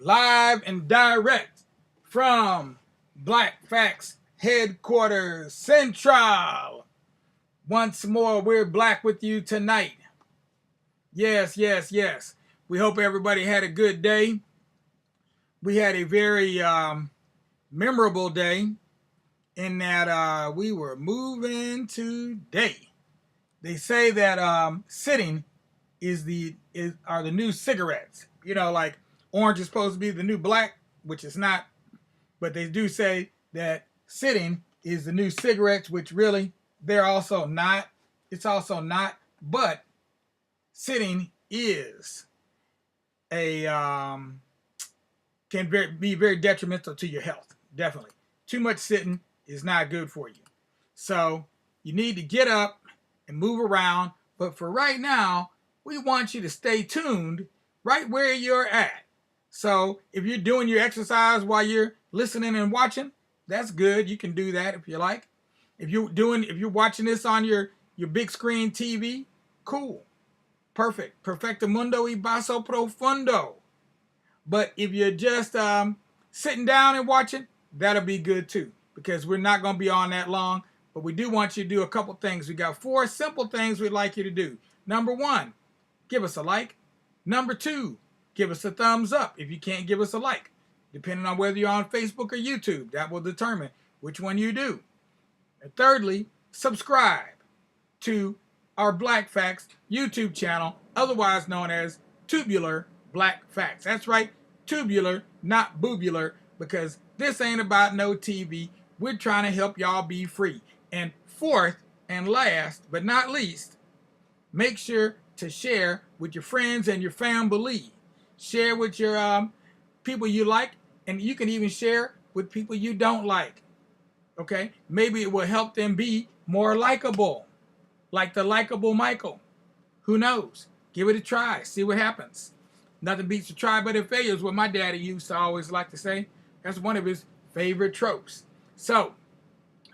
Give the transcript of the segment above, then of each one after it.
live and direct from Black Facts Headquarters Central. Once more, we're black with you tonight. Yes, yes, yes. We hope everybody had a good day. We had a very memorable day in that we were moving today. They say that sitting are the new cigarettes. You know, like orange is supposed to be the new black, which is not. But they do say that sitting is the new cigarettes, which really they're also not. It's also not. But sitting is a can be very detrimental to your health. Definitely, too much sitting is not good for you. So you need to get up and move around. But for right now, we want you to stay tuned right where you're at. So if you're doing your exercise while you're listening and watching, that's good. You can do that if you like. If you're watching this on your big screen TV, cool. Perfect. Perfecto mundo y basso profundo. But if you're just sitting down and watching, that'll be good too, because we're not going to be on that long. But we do want you to do a couple things. We got 4 simple things we'd like you to do. Number 1, give us a like. Number 2, give us a thumbs up if you can't give us a like. Depending on whether you're on Facebook or YouTube, that will determine which one you do. And thirdly, subscribe to our Black Facts YouTube channel, otherwise known as Tubular Black Facts. That's right, tubular, not boobular, because this ain't about no TV. We're trying to help y'all be free. And fourth and last, but not least, make sure to share with your friends and your family. Share with your people you like, and you can even share with people you don't like. Okay? Maybe it will help them be more likable, like the likable Michael. Who knows? Give it a try. See what happens. Nothing beats a try but a failure is what my daddy used to always like to say. That's one of his favorite tropes. So,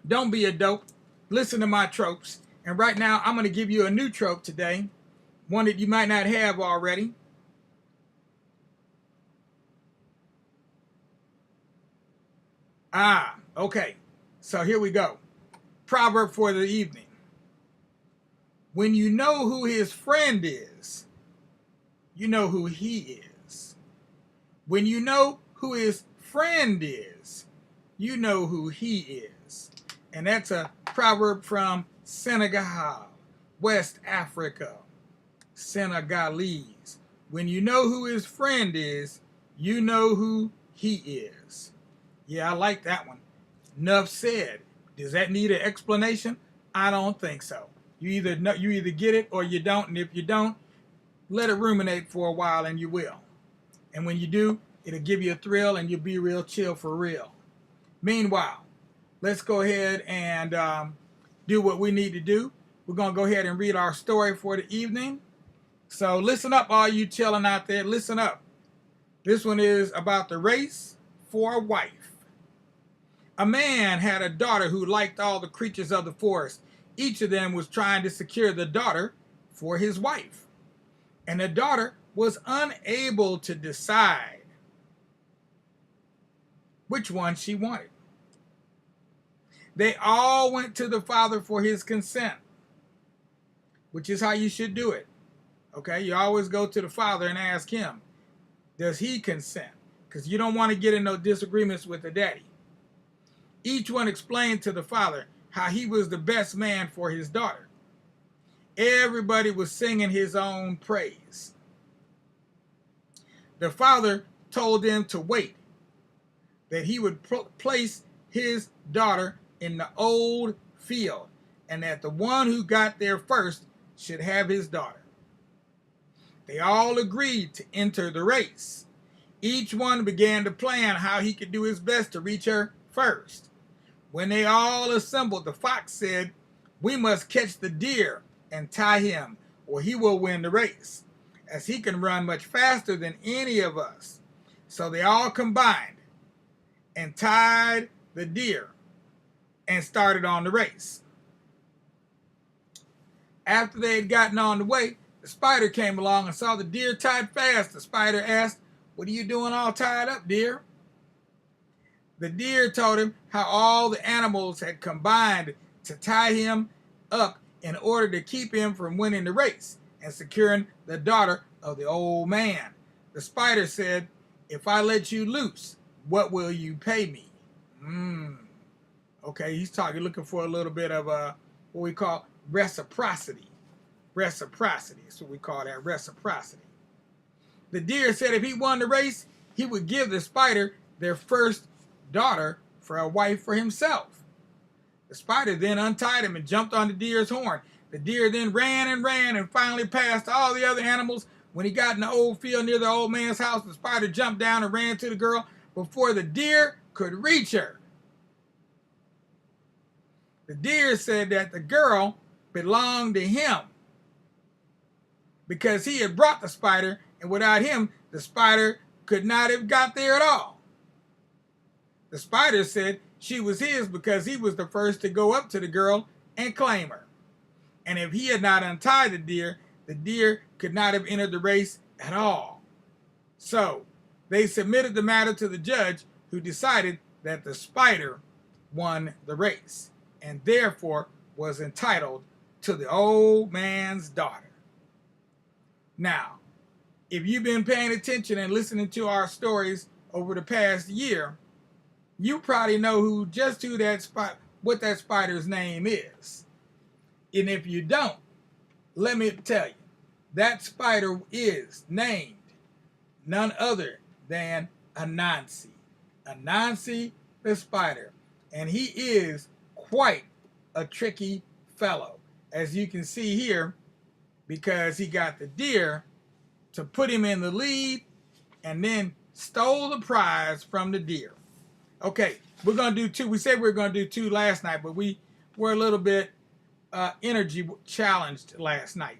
don't be a dope. Listen to my tropes. And right now, I'm going to give you a new trope today. One that you might not have already. Okay. So here we go. Proverb for the evening. When you know who his friend is, you know who he is. When you know who his friend is, you know who he is. And that's a proverb from Senegal, West Africa. Senegalese. When you know who his friend is, you know who he is. Yeah, I like that one. Enough said. Does that need an explanation? I don't think so. You either get it or you don't, and if you don't, let it ruminate for a while and you will. And when you do, it'll give you a thrill and you'll be real chill for real. Meanwhile, let's go ahead and do what we need to do. We're going to go ahead and read our story for the evening. So listen up, all you chilling out there. Listen up. This one is about the race for a wife. A man had a daughter who liked all the creatures of the forest. Each of them was trying to secure the daughter for his wife. And the daughter was unable to decide which one she wanted. They all went to the father for his consent, which is how you should do it. Okay, you always go to the father and ask him, does he consent? Because you don't want to get in no disagreements with the daddy. Each one explained to the father how he was the best man for his daughter. Everybody was singing his own praise. The father told them to wait, that he would place his daughter in the old field, and that the one who got there first should have his daughter. They all agreed to enter the race. Each one began to plan how he could do his best to reach her first. When they all assembled, the fox said, "We must catch the deer and tie him, or he will win the race, as he can run much faster than any of us." So they all combined and tied the deer and started on the race. After they had gotten on the way, the spider came along and saw the deer tied fast. The spider asked, "What are you doing all tied up, deer?" The deer told him how all the animals had combined to tie him up in order to keep him from winning the race and securing the daughter of the old man. The spider said, "If I let you loose, what will you pay me?" Okay, he's looking for a little bit of what we call reciprocity. Reciprocity. That's what we call that, reciprocity. The deer said if he won the race, he would give the spider their first daughter for a wife for himself. The spider then untied him and jumped on the deer's horn. The deer then ran and finally passed all the other animals. When he got in the old field near the old man's house, the spider jumped down and ran to the girl before the deer could reach her. The deer said that the girl belonged to him because he had brought the spider, and without him, the spider could not have got there at all. The spider said she was his because he was the first to go up to the girl and claim her. And if he had not untied the deer could not have entered the race at all. So they submitted the matter to the judge, who decided that the spider won the race and therefore was entitled to the old man's daughter. Now, if you've been paying attention and listening to our stories over the past year, you probably know what that spider's name is. And if you don't, let me tell you, that spider is named none other than Anansi. Anansi the spider. And he is quite a tricky fellow, as you can see here, because he got the deer to put him in the lead and then stole the prize from the deer. Okay, we're going to do two. We said we were going to do two last night, but we were a little bit energy challenged last night.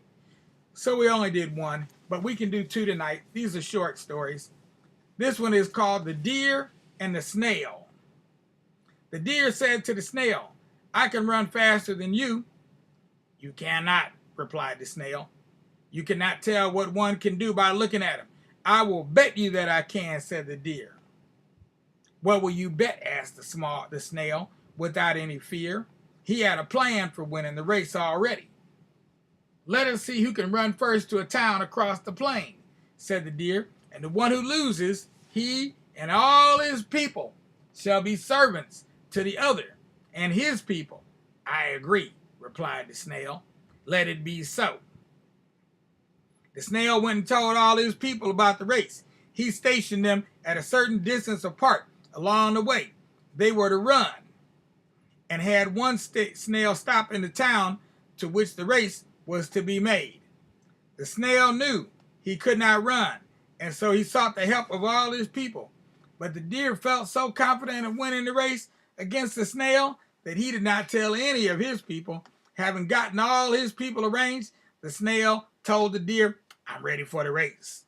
So we only did one, but we can do two tonight. These are short stories. This one is called The Deer and the Snail. The deer said to the snail, "I can run faster than you." "You cannot," replied the snail. "You cannot tell what one can do by looking at him." "I will bet you that I can," said the deer. "What will you bet?" asked the snail, without any fear. He had a plan for winning the race already. "Let us see who can run first to a town across the plain," said the deer, "and the one who loses, he and all his people shall be servants to the other and his people." "I agree," replied the snail. "Let it be so." The snail went and told all his people about the race. He stationed them at a certain distance apart along the way they were to run, and had one snail stop in the town to which the race was to be made. The snail knew he could not run, and so he sought the help of all his people. But the deer felt so confident of winning the race against the snail that he did not tell any of his people. Having gotten all his people arranged, the snail told the deer, "I'm ready for the race."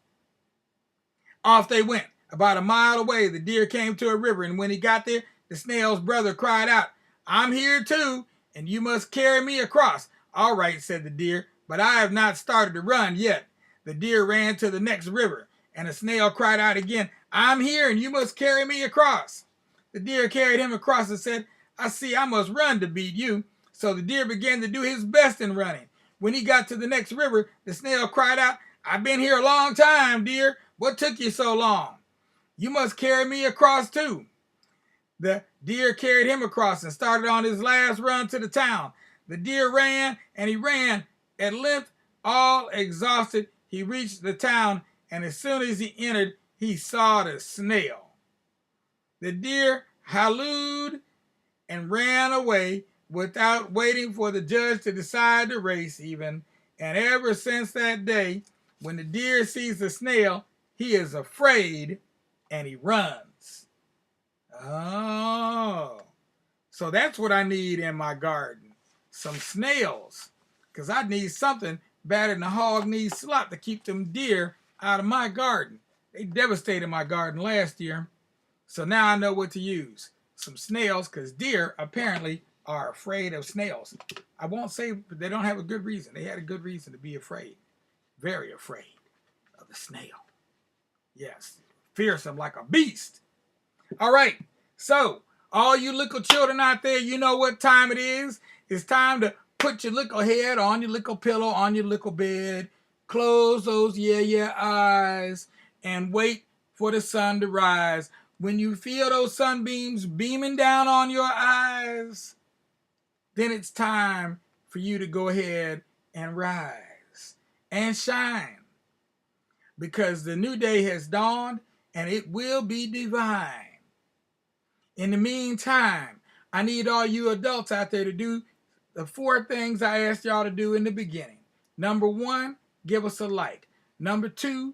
Off they went. About a mile away, the deer came to a river, and when he got there, the snail's brother cried out, "I'm here too, and you must carry me across." "All right," said the deer, "but I have not started to run yet." The deer ran to the next river, and the snail cried out again, "I'm here, and you must carry me across." The deer carried him across and said, "I see I must run to beat you." So the deer began to do his best in running. When he got to the next river, the snail cried out, "I've been here a long time, deer. What took you so long? You must carry me across too." The deer carried him across and started on his last run to the town. The deer ran and he ran. At length, all exhausted, he reached the town, and as soon as he entered, he saw the snail. The deer hallooed and ran away without waiting for the judge to decide the race even. And ever since that day, when the deer sees the snail, he is afraid and he runs. Oh, so that's what I need in my garden. Some snails, because I need something better than a hog needs slop to keep them deer out of my garden. They devastated my garden last year, so now I know what to use. Some snails, because deer apparently are afraid of snails. I won't say they don't have a good reason. They had a good reason to be afraid. Very afraid of the snail. Yes. fearsome like a beast. All right, so all you little children out there, you know what time it is. It's time to put your little head on your little pillow, on your little bed. Close those eyes and wait for the sun to rise. When you feel those sunbeams beaming down on your eyes, then it's time for you to go ahead and rise and shine. Because the new day has dawned and it will be divine. In the meantime, I need all you adults out there to do the 4 things I asked y'all to do in the beginning. Number 1, give us a like. Number 2,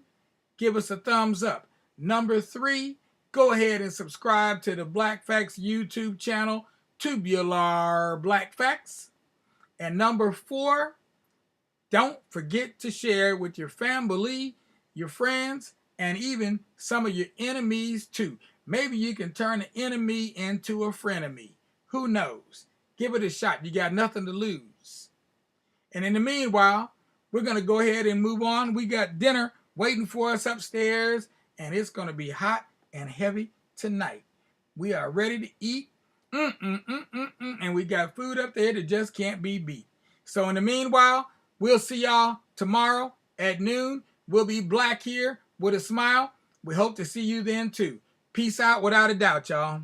give us a thumbs up. Number 3, go ahead and subscribe to the Black Facts YouTube channel, Tubular Black Facts. And number 4, don't forget to share with your family, your friends, and even some of your enemies too. Maybe you can turn an enemy into a frenemy. Who knows? Give it a shot. You got nothing to lose. And in the meanwhile, we're going to go ahead and move on. We got dinner waiting for us upstairs, and it's going to be hot and heavy tonight. We are ready to eat. And we got food up there that just can't be beat. So in the meanwhile, we'll see y'all tomorrow at noon. We'll be black here with a smile. We hope to see you then too. Peace out without a doubt, y'all.